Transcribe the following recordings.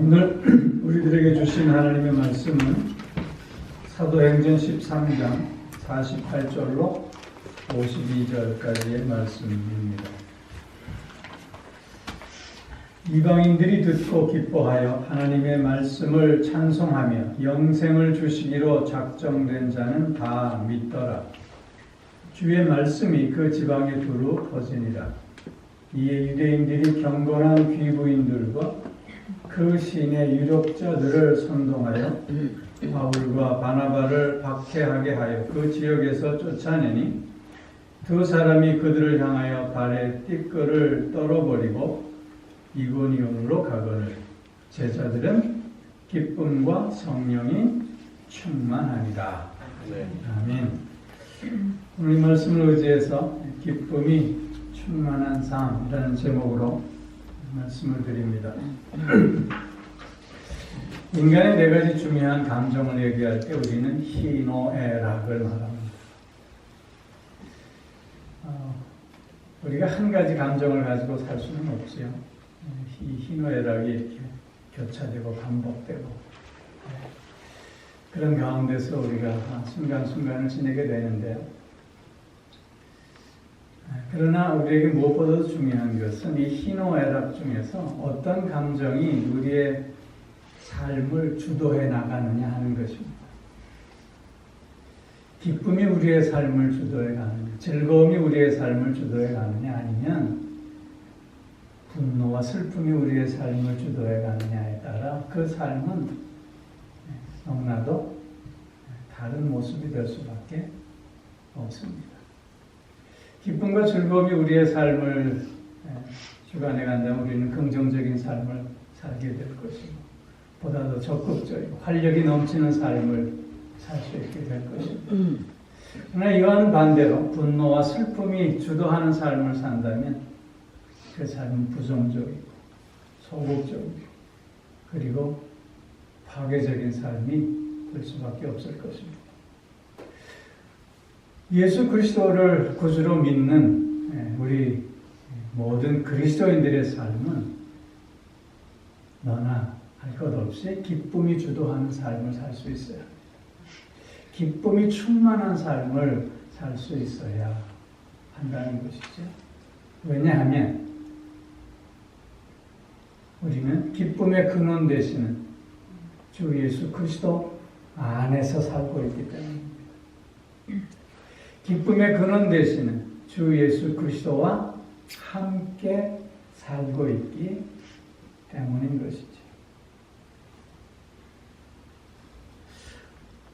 오늘 우리들에게 주신 하나님의 말씀은 사도행전 13장 48절로 52절까지의 말씀입니다. 이방인들이 듣고 기뻐하여 하나님의 말씀을 찬송하며 영생을 주시기로 작정된 자는 다 믿더라. 주의 말씀이 그 지방에 두루 퍼지니라. 이에 유대인들이 경건한 귀부인들과 그 시인의 유력자들을 선동하여 바울과 바나바를 박해하게 하여 그 지역에서 쫓아내니 두 사람이 그들을 향하여 발에 띠끌을 떨어버리고 이고니온으로 가거늘 제자들은 기쁨과 성령이 충만하니라. 아멘. 오늘 말씀을 의지해서 기쁨이 충만한 삶이라는 제목으로 말씀을 드립니다. 인간의 네 가지 중요한 감정을 얘기할 때 우리는 희노애락을 말합니다. 우리가 한 가지 감정을 가지고 살 수는 없지요. 희노애락이 이렇게 교차되고 반복되고 그런 가운데서 우리가 순간순간을 지내게 되는데요. 그러나 우리에게 무엇보다도 중요한 것은 이 희노애락 중에서 어떤 감정이 우리의 삶을 주도해 나가느냐 하는 것입니다. 기쁨이 우리의 삶을 주도해 가느냐, 즐거움이 우리의 삶을 주도해 가느냐, 아니면 분노와 슬픔이 우리의 삶을 주도해 가느냐에 따라 그 삶은 너무나도 다른 모습이 될 수밖에 없습니다. 기쁨과 즐거움이 우리의 삶을 주관해 간다면 우리는 긍정적인 삶을 살게 될 것이고 보다 더 적극적이고 활력이 넘치는 삶을 살 수 있게 될 것입니다. 그러나 이와는 반대로 분노와 슬픔이 주도하는 삶을 산다면 그 삶은 부정적이고 소극적이고 그리고 파괴적인 삶이 될 수밖에 없을 것입니다. 예수 그리스도를 구주로 믿는 우리 모든 그리스도인들의 삶은 너나 할 것 없이 기쁨이 주도하는 삶을 살 수 있어야 합니다. 기쁨이 충만한 삶을 살 수 있어야 한다는 것이죠. 왜냐하면 우리는 기쁨의 근원 되시는 주 예수 그리스도 안에서 살고 있기 때문입니다. 기쁨의 근원 되시는 주 예수 그리스도와 함께 살고 있기 때문인 것이죠.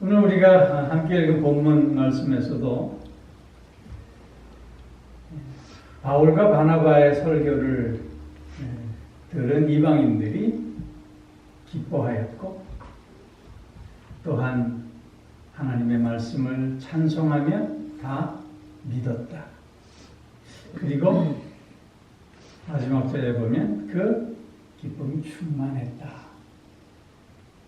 오늘 우리가 함께 읽은 본문 말씀에서도 바울과 바나바의 설교를 들은 이방인들이 기뻐하였고 또한 하나님의 말씀을 찬송하며 다 믿었다. 그리고 마지막 절에 보면 그 기쁨이 충만했다.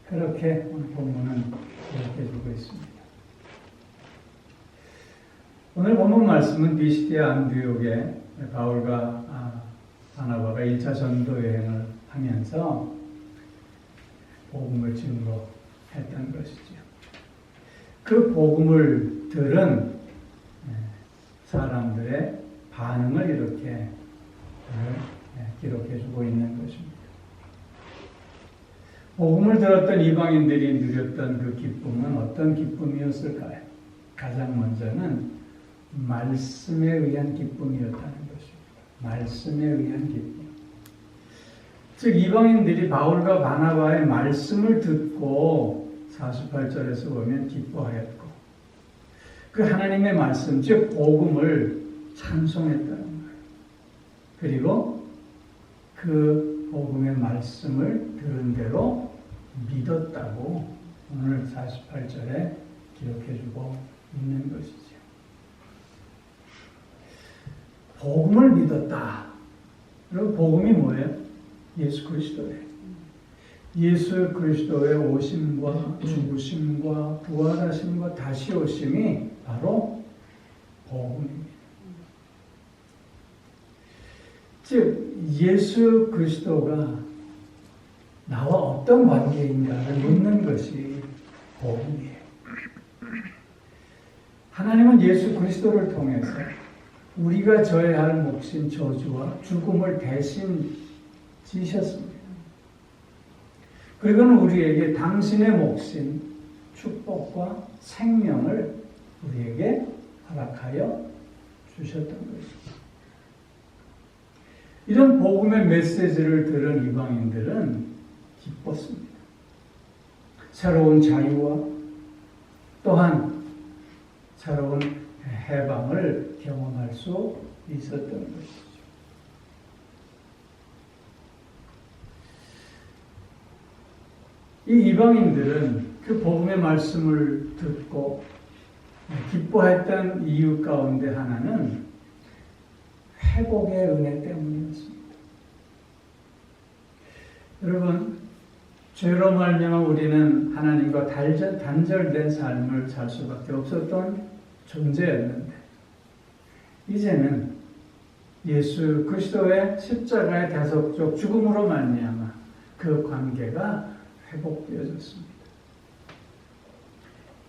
그렇게 오늘 본문은 기록해주고 있습니다. 오늘 본문 말씀은 비시디아 안디옥에 바울과 바나바가 1차 전도 여행을 하면서 복음을 증거했던 것이죠. 그 복음을 들은 사람들의 반응을 이렇게 기록해주고 있는 것입니다. 복음을 들었던 이방인들이 누렸던 그 기쁨은 어떤 기쁨이었을까요? 가장 먼저는 말씀에 의한 기쁨이었다는 것입니다. 말씀에 의한 기쁨. 즉 이방인들이 바울과 바나바의 말씀을 듣고 48절에서 보면 기뻐하였고 그 하나님의 말씀, 즉 복음을 찬송했다는 거예요. 그리고 그 복음의 말씀을 들은 대로 믿었다고 오늘 48절에 기록해주고 있는 것이죠. 복음을 믿었다. 그리고 복음이 뭐예요? 예수 그리스도예요. 예수 그리스도의 오심과 죽으심과 부활하심과 다시 오심이 바로 복음입니다. 즉 예수 그리스도가 나와 어떤 관계인가를 묻는 것이 복음이에요. 하나님은 예수 그리스도를 통해서 우리가 져야 할 몫인 저주와 죽음을 대신 지셨습니다. 그리고는 우리에게 당신의 몫인 축복과 생명을 우리에게 허락하여 주셨던 것입니다. 이런 복음의 메시지를 들은 이방인들은 기뻤습니다. 새로운 자유와 또한 새로운 해방을 경험할 수 있었던 것이죠. 이 이방인들은 그 복음의 말씀을 듣고 기뻐했던 이유 가운데 하나는 회복의 은혜 때문이었습니다. 여러분, 죄로 말미암아 우리는 하나님과 단절된 삶을 살 수밖에 없었던 존재였는데 이제는 예수 그리스도의 십자가의 대속적 죽음으로 말미암아 그 관계가 회복되어졌습니다.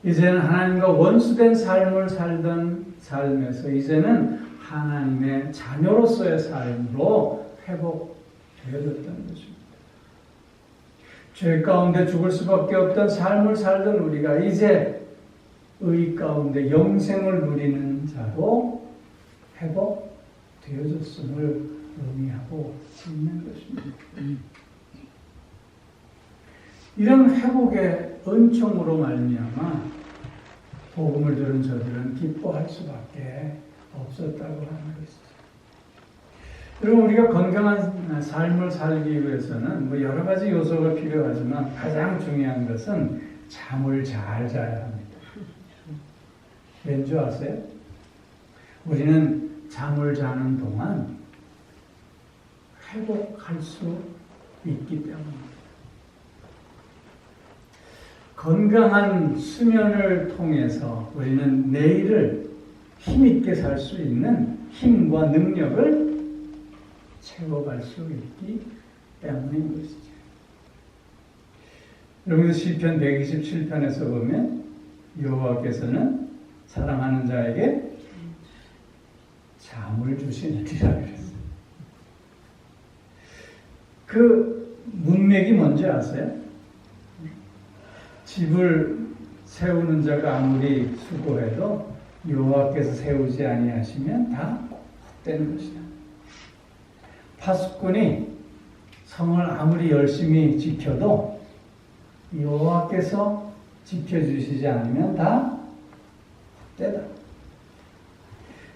이제는 하나님과 원수된 삶을 살던 삶에서 이제는 하나님의 자녀로서의 삶으로 회복되어졌다는 것입니다. 죄 가운데 죽을 수밖에 없던 삶을 살던 우리가 이제 의 가운데 영생을 누리는 자로 회복되어졌음을 의미하고 있는 것입니다. 이런 회복의 은총으로 말미암아 복음을 들은 저들은 기뻐할 수밖에 없었다고 하는 것이죠. 그리고 우리가 건강한 삶을 살기 위해서는 여러 가지 요소가 필요하지만 가장 중요한 것은 잠을 잘 자야 합니다. 왠지 아세요? 우리는 잠을 자는 동안 회복할 수 있기 때문입니다. 건강한 수면을 통해서 우리는 내일을 힘있게 살 수 있는 힘과 능력을 채워갈 수 있기 때문인 것이죠. 여러분 시편 127편에서 보면 여호와께서는 사랑하는 자에게 잠을 주시느니라 그랬어요. 그 문맥이 뭔지 아세요? 집을 세우는 자가 아무리 수고해도 여호와께서 세우지 아니하시면 다 헛된 것이다. 파수꾼이 성을 아무리 열심히 지켜도 여호와께서 지켜주시지 않으면 다 헛되다.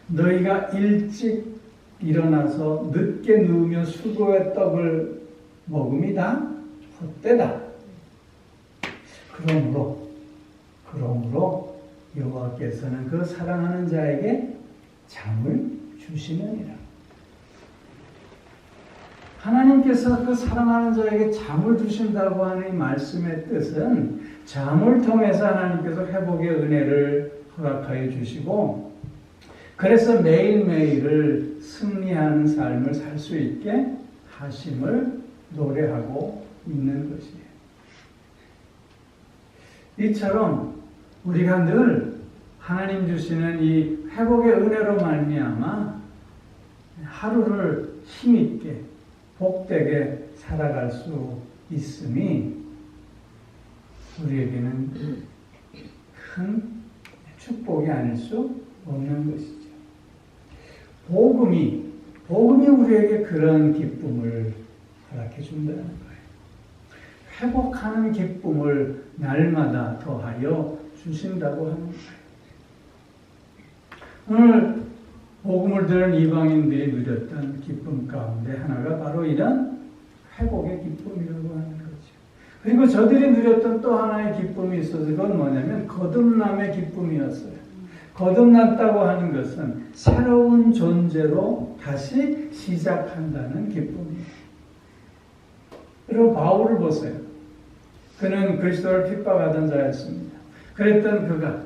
너희가 일찍 일어나서 늦게 누우며 수고의 떡을 먹음이 다 헛되다. 그러므로 여호와께서는 그 사랑하는 자에게 잠을 주시느니라. 하나님께서 그 사랑하는 자에게 잠을 주신다고 하는 이 말씀의 뜻은 잠을 통해서 하나님께서 회복의 은혜를 허락하여 주시고 그래서 매일매일을 승리하는 삶을 살 수 있게 하심을 노래하고 있는 것이에요. 이처럼 우리가 늘 하나님 주시는 이 회복의 은혜로 말미암아 하루를 힘있게 복되게 살아갈 수 있음이 우리에게는 큰 축복이 아닐 수 없는 것이죠. 복음이 우리에게 그런 기쁨을 허락해 준다는 거예요. 회복하는 기쁨을 날마다 더하여 주신다고 하는 거예요. 오늘 복음을 들은 이방인들이 누렸던 기쁨 가운데 하나가 바로 이런 회복의 기쁨이라고 하는 거죠. 그리고 저들이 누렸던 또 하나의 기쁨이 있어서 그건 뭐냐면 거듭남의 기쁨이었어요. 거듭났다고 하는 것은 새로운 존재로 다시 시작한다는 기쁨이에요. 그리고 바울을 보세요. 그는 그리스도를 핍박하던 자였습니다. 그랬던 그가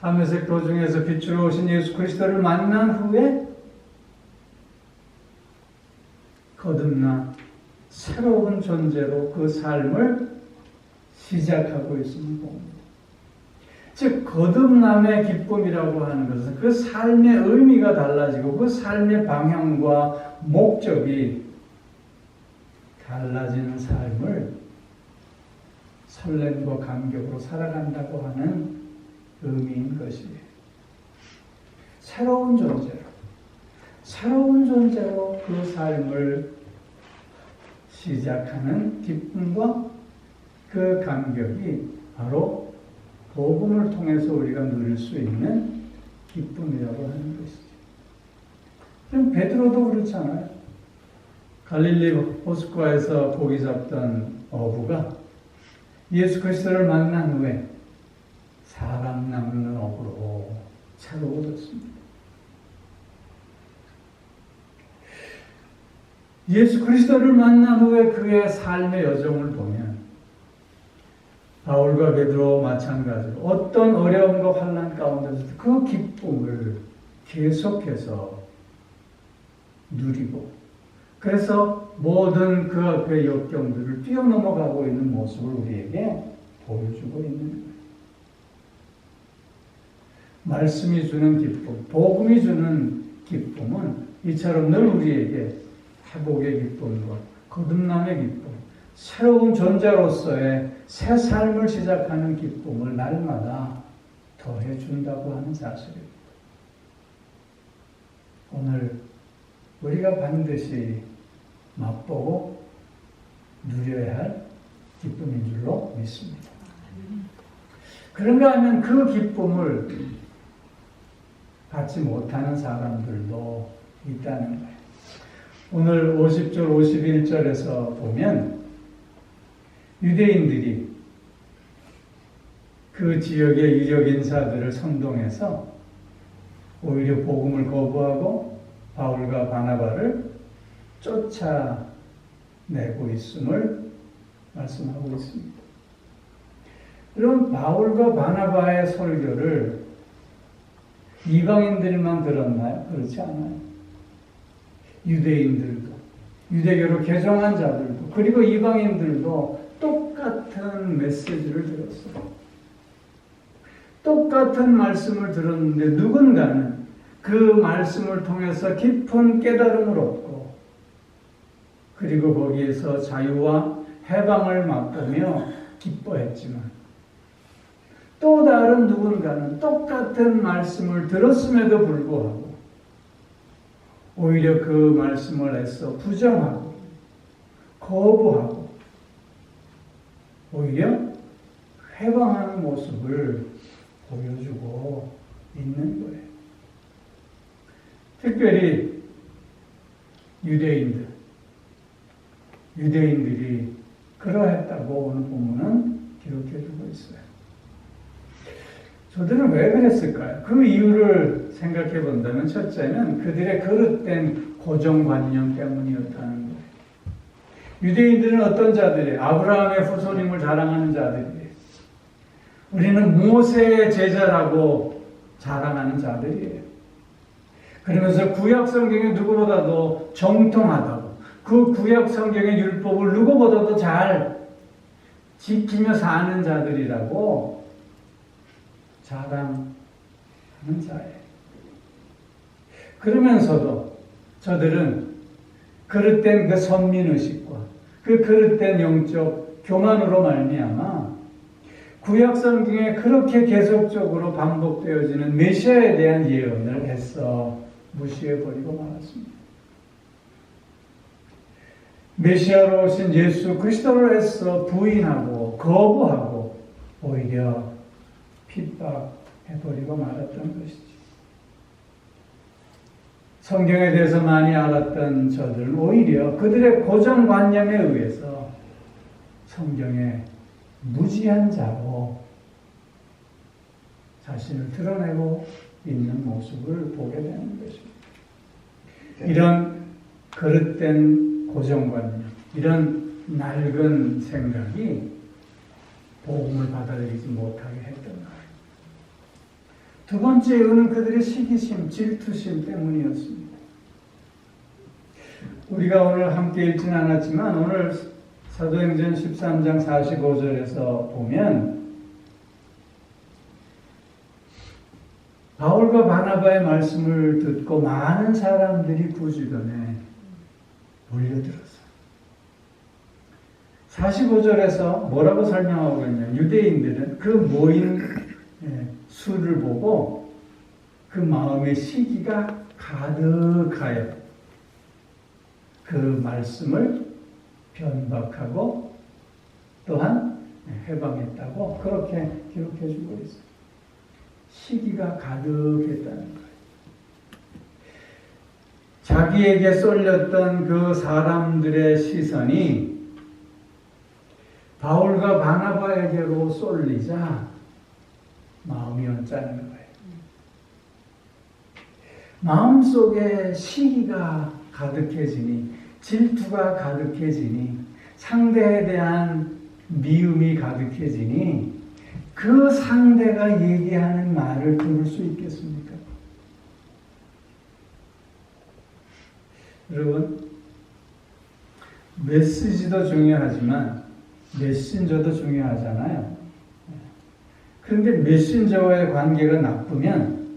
다메섹 도중에서 빛으로 오신 예수 그리스도를 만난 후에 거듭나 새로운 존재로 그 삶을 시작하고 있음을 봅니다. 즉 거듭남의 기쁨이라고 하는 것은 그 삶의 의미가 달라지고 그 삶의 방향과 목적이 달라지는 삶을 설렘과 감격으로 살아간다고 하는 의미인 것이에요. 새로운 존재로 그 삶을 시작하는 기쁨과 그 감격이 바로 복음을 통해서 우리가 누릴 수 있는 기쁨이라고 하는 것이죠. 그럼 베드로도 그렇잖아요. 갈릴리 호숫가에서 고기 잡던 어부가 예수 그리스도를 만난 후에 사람 낚는 어부로 새로워졌습니다. 예수 그리스도를 만난 후에 그의 삶의 여정을 보면 바울과 베드로와 마찬가지로 어떤 어려움과 환난 가운데서도 그 기쁨을 계속해서 누리고 그래서 모든 그 앞의 역경들을 뛰어넘어가고 있는 모습을 우리에게 보여주고 있는 거예요. 말씀이 주는 기쁨, 복음이 주는 기쁨은 이처럼 늘 우리에게 회복의 기쁨과 거듭남의 기쁨, 새로운 존재로서의 새 삶을 시작하는 기쁨을 날마다 더해준다고 하는 사실입니다. 오늘 우리가 반드시 맛보고 누려야 할 기쁨인 줄로 믿습니다. 그런가 하면 그 기쁨을 받지 못하는 사람들도 있다는 거예요. 오늘 50절, 51절에서 보면 유대인들이 그 지역의 유력 인사들을 선동해서 오히려 복음을 거부하고 바울과 바나바를 쫓아내고 있음을 말씀하고 있습니다. 그럼 바울과 바나바의 설교를 이방인들만 들었나요? 그렇지 않아요. 유대인들도, 유대교로 개종한 자들도, 그리고 이방인들도 똑같은 메시지를 들었어요. 똑같은 말씀을 들었는데 누군가는 그 말씀을 통해서 깊은 깨달음을 얻고 그리고 거기에서 자유와 해방을 맛보며 기뻐했지만 또 다른 누군가는 똑같은 말씀을 들었음에도 불구하고 오히려 그 말씀을 애써 부정하고 거부하고 오히려 회방하는 모습을 보여주고 있는 거예요. 특별히 유대인들이 그러했다고 오늘 본문은 기록해주고 있어요. 저들은 왜 그랬을까요? 그 이유를 생각해 본다면 첫째는 그들의 거듭된 고정관념 때문이었다는 거예요. 유대인들은 어떤 자들이에요? 아브라함의 후손임을 자랑하는 자들이에요. 우리는 모세의 제자라고 자랑하는 자들이에요. 그러면서 구약 성경에 누구보다도 정통하다고 그 구약 성경의 율법을 누구보다도 잘 지키며 사는 자들이라고 자랑하는 자예요. 그러면서도 저들은 그릇된 그 선민의식과 그 그릇된 영적 교만으로 말미암아 구약 성경에 그렇게 계속적으로 반복되어지는 메시아에 대한 예언을 애써 무시해버리고 말았습니다. 메시아로 오신 예수 그리스도를 애써 부인하고 거부하고 오히려 핍박해버리고 말았던 것이죠. 성경에 대해서 많이 알았던 저들은 오히려 그들의 고정관념에 의해서 성경에 무지한 자로 자신을 드러내고 있는 모습을 보게 되는 것입니다. 이런 그릇된 고정관념, 이런 낡은 생각이 복음을 받아들이지 못하게 했던 거예요. 두 번째 이유는 그들의 시기심, 질투심 때문이었습니다. 우리가 오늘 함께 읽지는 않았지만 오늘 사도행전 13장 45절에서 보면 바울과 바나바의 말씀을 듣고 많은 사람들이 그 주변에 몰려들었어요. 45절에서 뭐라고 설명하고 있냐면 유대인들은 그 모인 수를 보고 그 마음의 시기가 가득하여 그 말씀을 변박하고 또한 해방했다고 그렇게 기록해주고 있어요. 시기가 가득했다는 거예요. 자기에게 쏠렸던 그 사람들의 시선이 바울과 바나바에게로 쏠리자 마음이 언짢은 거예요. 마음속에 시기가 가득해지니 질투가 가득해지니 상대에 대한 미움이 가득해지니 그 상대가 얘기하는 말을 들을 수 있겠습니까? 여러분, 메시지도 중요하지만 메신저도 중요하잖아요. 그런데 메신저와의 관계가 나쁘면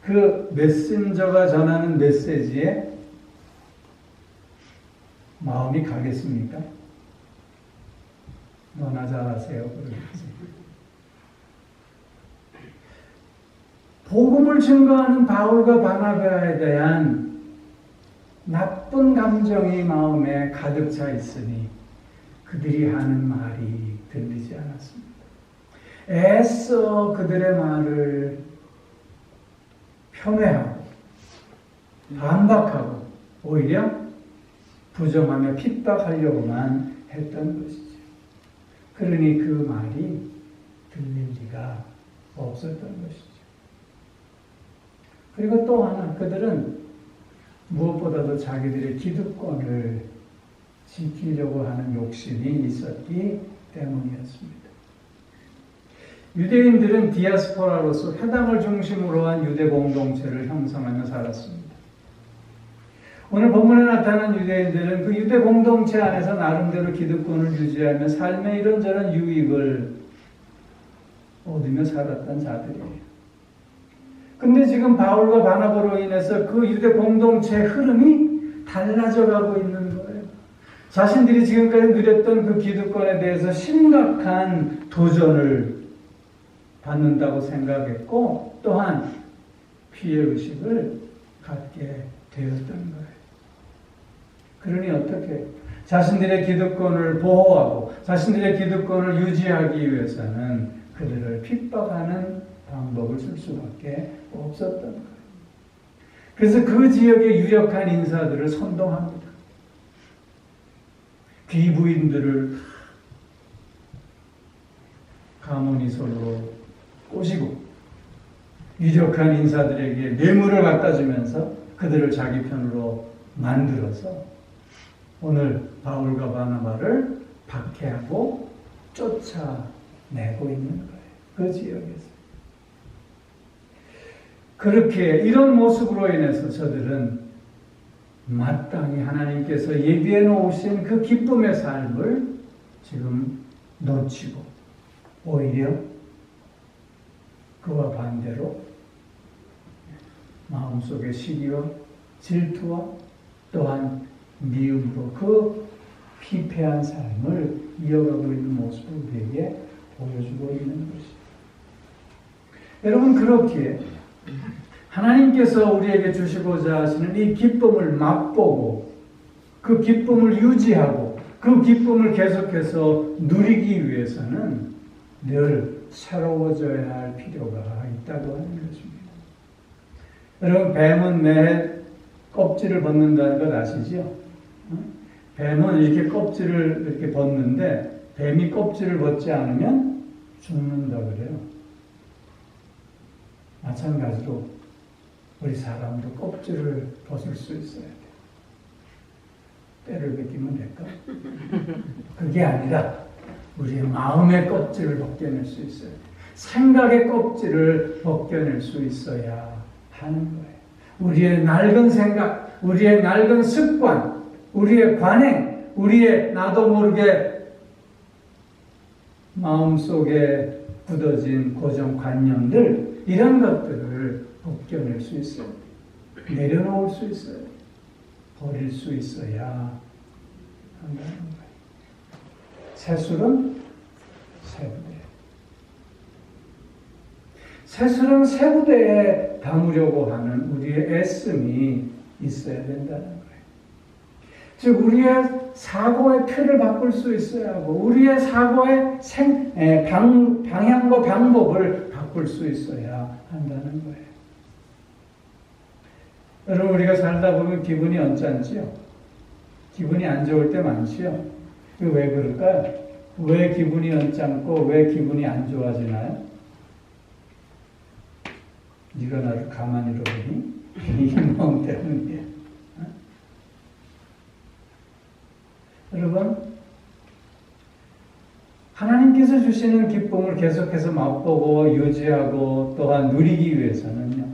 그 메신저가 전하는 메시지에 마음이 가겠습니까? 너나 잘하세요. 그러겠지. 복음을 증거하는 바울과 바나바에 대한 나쁜 감정이 마음에 가득 차 있으니 그들이 하는 말이 들리지 않았습니다. 애써 그들의 말을 폄훼하고 반박하고 오히려 부정하며 핍박하려고만 했던 것이죠. 그러니 그 말이 들릴 리가 없었던 것이죠. 그리고 또 하나, 그들은 무엇보다도 자기들의 기득권을 지키려고 하는 욕심이 있었기 때문이었습니다. 유대인들은 디아스포라로서 회당을 중심으로 한 유대 공동체를 형성하며 살았습니다. 오늘 본문에 나타난 유대인들은 그 유대 공동체 안에서 나름대로 기득권을 유지하며 삶의 이런저런 유익을 얻으며 살았던 자들이에요. 근데 지금 바울과 바나바로 인해서 그 유대 공동체의 흐름이 달라져 가고 있는 거예요. 자신들이 지금까지 누렸던 그 기득권에 대해서 심각한 도전을 받는다고 생각했고 또한 피해의식을 갖게 되었던 거예요. 그러니 어떻게 자신들의 기득권을 보호하고 자신들의 기득권을 유지하기 위해서는 그들을 핍박하는 방법을 쓸 수밖에 없었던 거예요. 그래서 그 지역의 유력한 인사들을 선동합니다. 귀부인들을 가모니솔로 꼬시고 유력한 인사들에게 뇌물을 갖다 주면서 그들을 자기 편으로 만들어서 오늘 바울과 바나바를 박해하고 쫓아내고 있는 거예요. 그 지역에서. 그렇게 이런 모습으로 인해서 저들은 마땅히 하나님께서 예비해 놓으신 그 기쁨의 삶을 지금 놓치고 오히려 그와 반대로 마음속의 시기와 질투와 또한 미움으로 그 피폐한 삶을 이어가고 있는 모습을 우리에게 보여주고 있는 것입니다. 여러분, 그렇게 하나님께서 우리에게 주시고자 하시는 이 기쁨을 맛보고 그 기쁨을 유지하고 그 기쁨을 계속해서 누리기 위해서는 늘 새로워져야 할 필요가 있다고 하는 것입니다. 여러분, 뱀은 매 껍질을 벗는다는 것 아시죠? 뱀은 이렇게 껍질을 이렇게 벗는데 뱀이 껍질을 벗지 않으면 죽는다 그래요. 마찬가지로 우리 사람도 껍질을 벗을 수 있어야 돼요. 때를 벗기면 될까? 그게 아니라 우리의 마음의 껍질을 벗겨낼 수 있어야 돼요. 생각의 껍질을 벗겨낼 수 있어야 하는 거예요. 우리의 낡은 생각, 우리의 낡은 습관, 우리의 관행, 우리의 나도 모르게 마음속에 굳어진 고정관념들, 이런 것들을 벗겨낼 수 있어요. 내려놓을 수 있어요. 버릴 수 있어야 한다는 거예요. 새술은 새부대. 새술은 새부대에 담으려고 하는 우리의 애씀이 있어야 된다는 거예요. 즉 우리의 사고의 틀을 바꿀 수 있어야 하고 우리의 사고의 방향과 방법을 바꿀 수 있어야 한다는 거예요. 여러분, 우리가 살다 보면 기분이 언짢지요? 기분이 안 좋을 때 많지요? 왜 그럴까요? 왜 기분이 언짢고 왜 기분이 안 좋아지나요? 네가 나를 가만히 두더니 이 마음 때문이에요. 여러분, 하나님께서 주시는 기쁨을 계속해서 맛보고 유지하고 또한 누리기 위해서는요,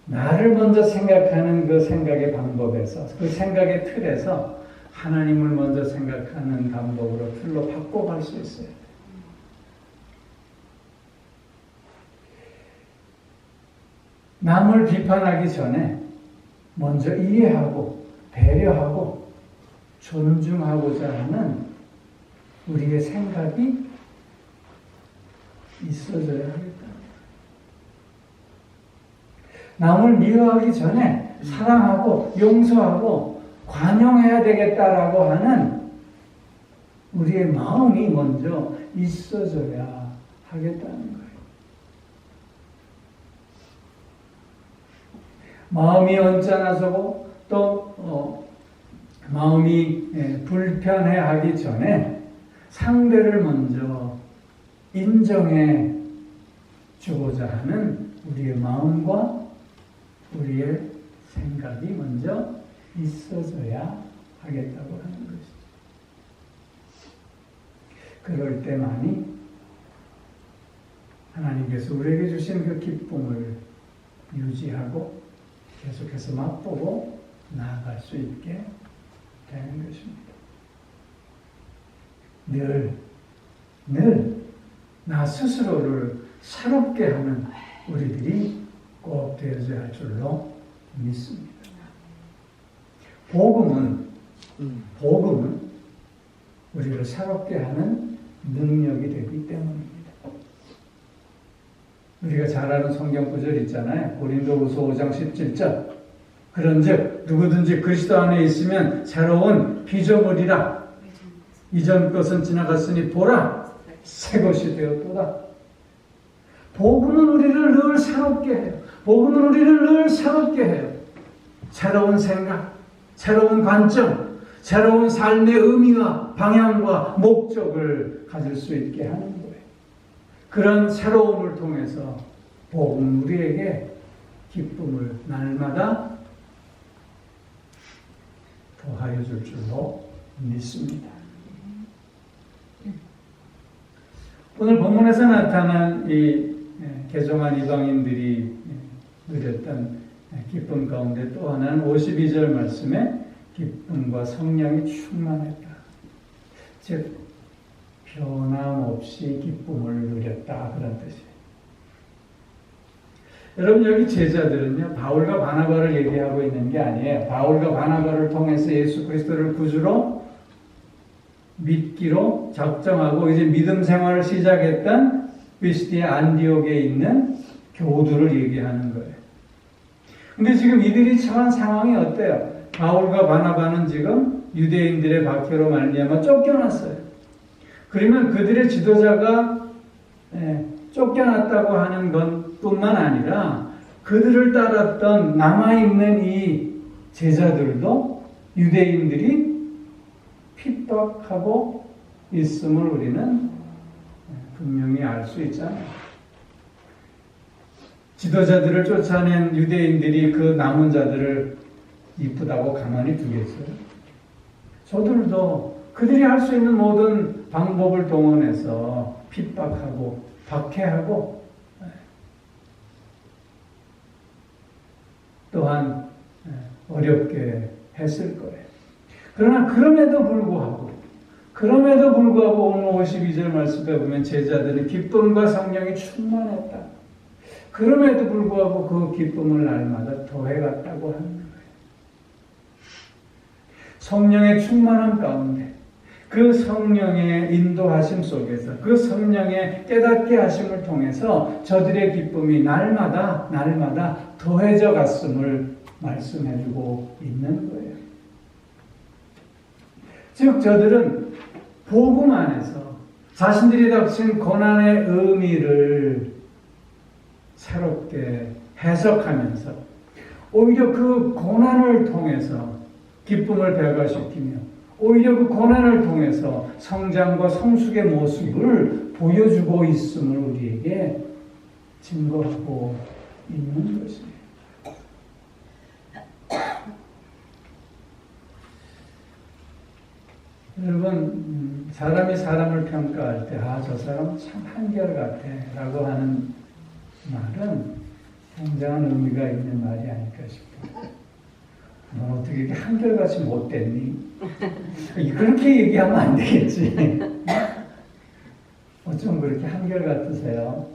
나를 먼저 생각하는 그 생각의 방법에서, 그 생각의 틀에서 하나님을 먼저 생각하는 방법으로 틀로 바꿔갈 수 있어요. 남을 비판하기 전에 먼저 이해하고 배려하고 존중하고자 하는 우리의 생각이 있어져야 하겠다. 남을 미워하기 전에 사랑하고 용서하고 관용해야 되겠다라고 하는 우리의 마음이 먼저 있어져야 하겠다는 거예요. 마음이 언짢아지고 또 마음이 불편해하기 전에 상대를 먼저 인정해 주고자 하는 우리의 마음과 우리의 생각이 먼저 있어져야 하겠다고 하는 것이죠. 그럴 때만이 하나님께서 우리에게 주신 그 기쁨을 유지하고 계속해서 맛보고 나아갈 수 있게 되는 것입니다. 늘 나 스스로를 새롭게 하는 우리들이 꼭 되어져야 할 줄로 믿습니다. 복음은 우리를 새롭게 하는 능력이 되기 때문입니다. 우리가 잘 아는 성경 구절 있잖아요. 고린도후서 5장 17절. 그런즉 누구든지 그리스도 안에 있으면 새로운 피조물이라. 이전 것은 지나갔으니 보라 새 것이 되었도다. 복음은 우리를 늘 새롭게 해요. 복음은 우리를 늘 새롭게 해요. 새로운 생각, 새로운 관점, 새로운 삶의 의미와 방향과 목적을 가질 수 있게 하는 거예요. 그런 새로움을 통해서 복음은 우리에게 기쁨을 날마다 더하여 줄 줄로 믿습니다. 오늘 본문에서 나타난 이 개종한 이방인들이 누렸던 기쁨 가운데 또 하나는 52절 말씀에 기쁨과 성령이 충만했다. 즉 변함없이 기쁨을 누렸다, 그런 뜻이에요. 여러분, 여기 제자들은요, 바울과 바나바를 얘기하고 있는 게 아니에요. 바울과 바나바를 통해서 예수 그리스도를 구주로 믿기로 작정하고 이제 믿음 생활을 시작했던 피시디아 안디옥에 있는 교우들을 얘기하는 거예요. 근데 지금 이들이 처한 상황이 어때요? 바울과 바나바는 지금 유대인들의 박해로 말미암아 쫓겨났어요. 그러면 그들의 지도자가 쫓겨났다고 하는 것뿐만 아니라 그들을 따랐던 남아있는 이 제자들도 유대인들이 핍박하고 있음을 우리는 분명히 알 수 있잖아요. 지도자들을 쫓아낸 유대인들이 그 남은 자들을 이쁘다고 가만히 두겠어요? 저들도 그들이 할 수 있는 모든 방법을 동원해서 핍박하고 박해하고 또한 어렵게 했을 거예요. 그러나 그럼에도 불구하고 오늘 52절 말씀에 보면 제자들은 기쁨과 성령이 충만했다. 그럼에도 불구하고 그 기쁨을 날마다 더해갔다고 하는 거예요. 성령의 충만함 가운데 그 성령의 인도하심 속에서 그 성령의 깨닫게 하심을 통해서 저들의 기쁨이 날마다 더해져 갔음을 말씀해주고 있는 거예요. 즉 저들은 복음 안에서 자신들이 닥친 고난의 의미를 새롭게 해석하면서 오히려 그 고난을 통해서 기쁨을 배가시키며 오히려 그 고난을 통해서 성장과 성숙의 모습을 보여주고 있음을 우리에게 증거하고 있는 것입니다. 여러분, 사람이 사람을 평가할 때, 저 사람은 참 한결같아 라고 하는 말은 굉장한 의미가 있는 말이 아닐까 싶어요. 너 어떻게 이렇게 한결같이 못됐니? 그렇게 얘기하면 안 되겠지. 어쩜 그렇게 한결같으세요?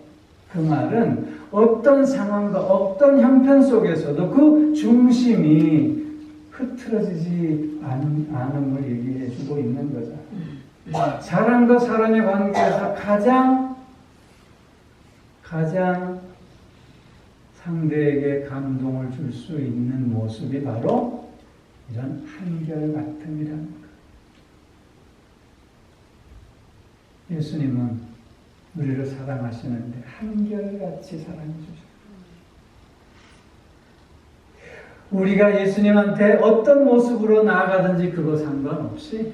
그 말은 어떤 상황과 어떤 형편 속에서도 그 중심이 흐트러지지 않음을 얘기해 주고 있는 거죠. 사람과 사람의 관계에서 가장 상대에게 감동을 줄 수 있는 모습이 바로 이런 한결같음이라는 것. 예수님은 우리를 사랑하시는데 한결같이 사랑해 주셨어요. 우리가 예수님한테 어떤 모습으로 나아가든지 그거 상관없이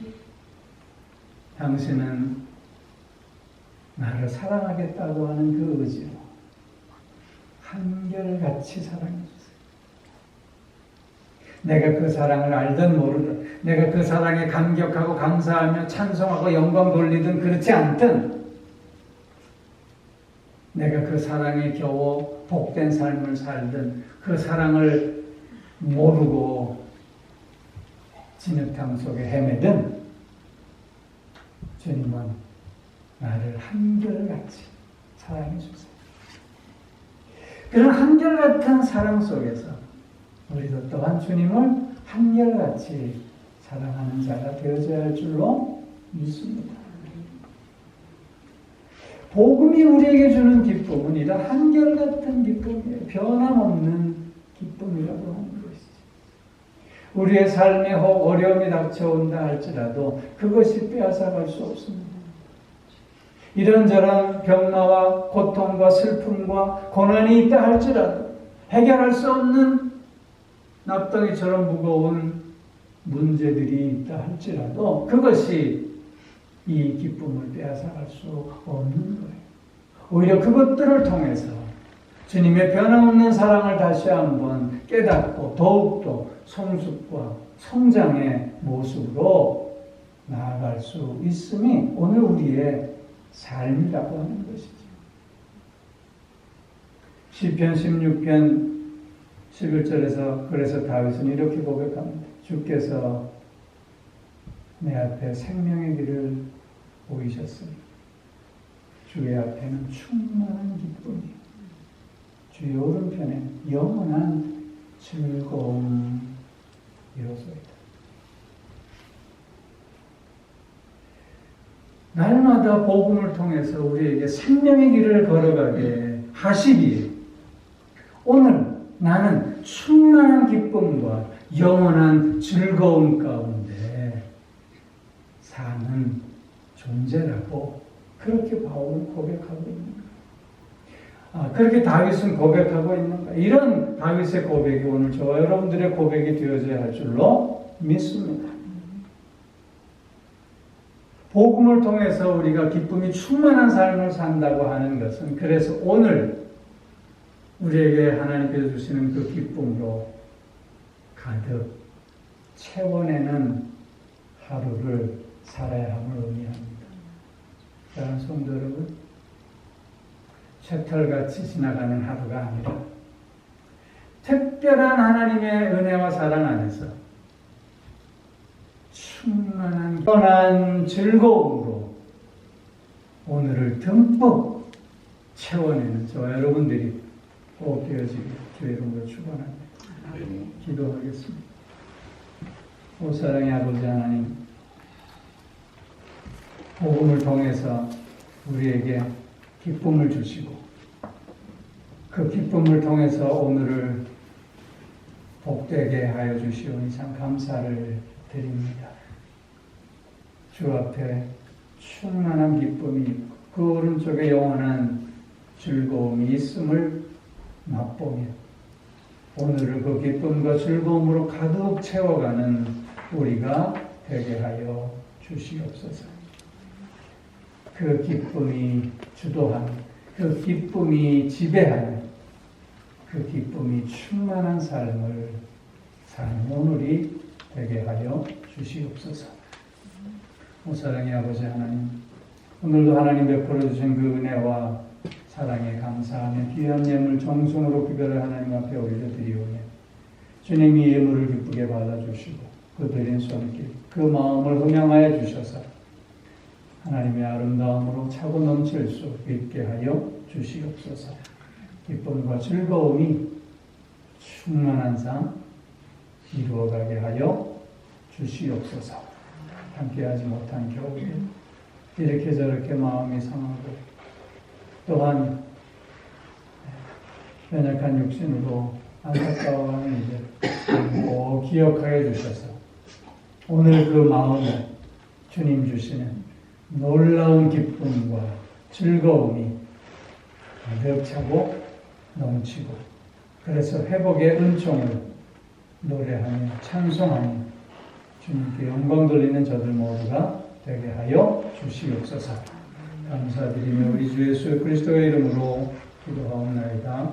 당신은 나를 사랑하겠다고 하는 그 의지로 한결같이 사랑해 주세요. 내가 그 사랑을 알든 모르든, 내가 그 사랑에 감격하고 감사하며 찬송하고 영광 돌리든 그렇지 않든, 내가 그 사랑에 겨워 복된 삶을 살든, 그 사랑을 모르고 진흙탕 속에 헤매든, 주님은 나를 한결같이 사랑해 주세요. 그런 한결같은 사랑 속에서 우리도 또한 주님을 한결같이 사랑하는 자가 되어져야 할 줄로 믿습니다. 복음이 우리에게 주는 기쁨은 이런 한결같은 기쁨이에요. 변함없는 기쁨이라고 하는 것이죠. 우리의 삶에 혹 어려움이 닥쳐온다 할지라도 그것이 빼앗아갈 수 없습니다. 이런저런 병마와 고통과 슬픔과 고난이 있다 할지라도 해결할 수 없는 납덩이처럼 무거운 문제들이 있다 할지라도 그것이 이 기쁨을 빼앗아갈 수 없는 거예요. 오히려 그것들을 통해서 주님의 변함없는 사랑을 다시 한번 깨닫고 더욱더 성숙과 성장의 모습으로 나아갈 수 있음이 오늘 우리의 삶이라고 하는 것이죠. 시편 16편 11절에서 그래서 다윗은 이렇게 고백합니다. 주께서 내 앞에 생명의 길을 보이셨으니 주의 앞에는 충만한 기쁨이 주의 오른편에 영원한 즐거움이로소이다. 날마다 복음을 통해서 우리에게 생명의 길을 걸어가게 하시기에 오늘 나는 충만한 기쁨과 영원한 즐거움 가운데 사는 존재라고 그렇게 바울은 고백하고 있는 거예요. 그렇게 다윗은 고백하고 있는 거예요. 이런 다윗의 고백이 오늘 저와 여러분들의 고백이 되어져야 할 줄로 믿습니다. 복음을 통해서 우리가 기쁨이 충만한 삶을 산다고 하는 것은 그래서 오늘 우리에게 하나님께서 주시는 그 기쁨으로 가득 채워내는 하루를 살아야 함을 의미합니다. 사랑하는 성도 여러분, 쇠털같이 지나가는 하루가 아니라 특별한 하나님의 은혜와 사랑 안에서 충만한 편한 즐거움으로 오늘을 듬뿍 채워내는 저와 여러분들이 꼭 되어지길 주의 이름으로 축원합니다. 기도하겠습니다. 오 사랑의 아버지 하나님, 복음을 통해서 우리에게 기쁨을 주시고 그 기쁨을 통해서 오늘을 복되게 하여 주시오니 참 감사를 드립니다. 주 앞에 충만한 기쁨이 있고 그 오른쪽에 영원한 즐거움이 있음을 맛보며 오늘을 그 기쁨과 즐거움으로 가득 채워가는 우리가 되게 하여 주시옵소서. 그 기쁨이 주도하는, 그 기쁨이 지배하는, 그 기쁨이 충만한 삶을 사는 오늘이 되게 하여 주시옵소서. 오 사랑의 아버지 하나님, 오늘도 하나님 베풀어 주신 그 은혜와 사랑에 감사하며 귀한 예물 정성으로 구별을 하나님 앞에 올려드리오며 주님이 예물을 기쁘게 받아주시고 그 드린 손길, 그 마음을 흠양하여 주셔서 하나님의 아름다움으로 차고 넘칠 수 있게 하여 주시옵소서. 기쁨과 즐거움이 충만한 삶 이루어가게 하여 주시옵소서. 함께하지 못한 겨울에 이렇게 저렇게 마음이 상하고 또한 연약한 육신으로 안타까워하는 이들 꼭 기억하여 주셔서 오늘 그 마음에 주님 주시는 놀라운 기쁨과 즐거움이 가득 차고 넘치고 그래서 회복의 은총을 노래하며 찬송하며 주님께 영광 돌리는 저들 모두가 되게 하여 주시옵소서. 감사드리며 우리 주 예수 그리스도의 이름으로 기도하옵나이다.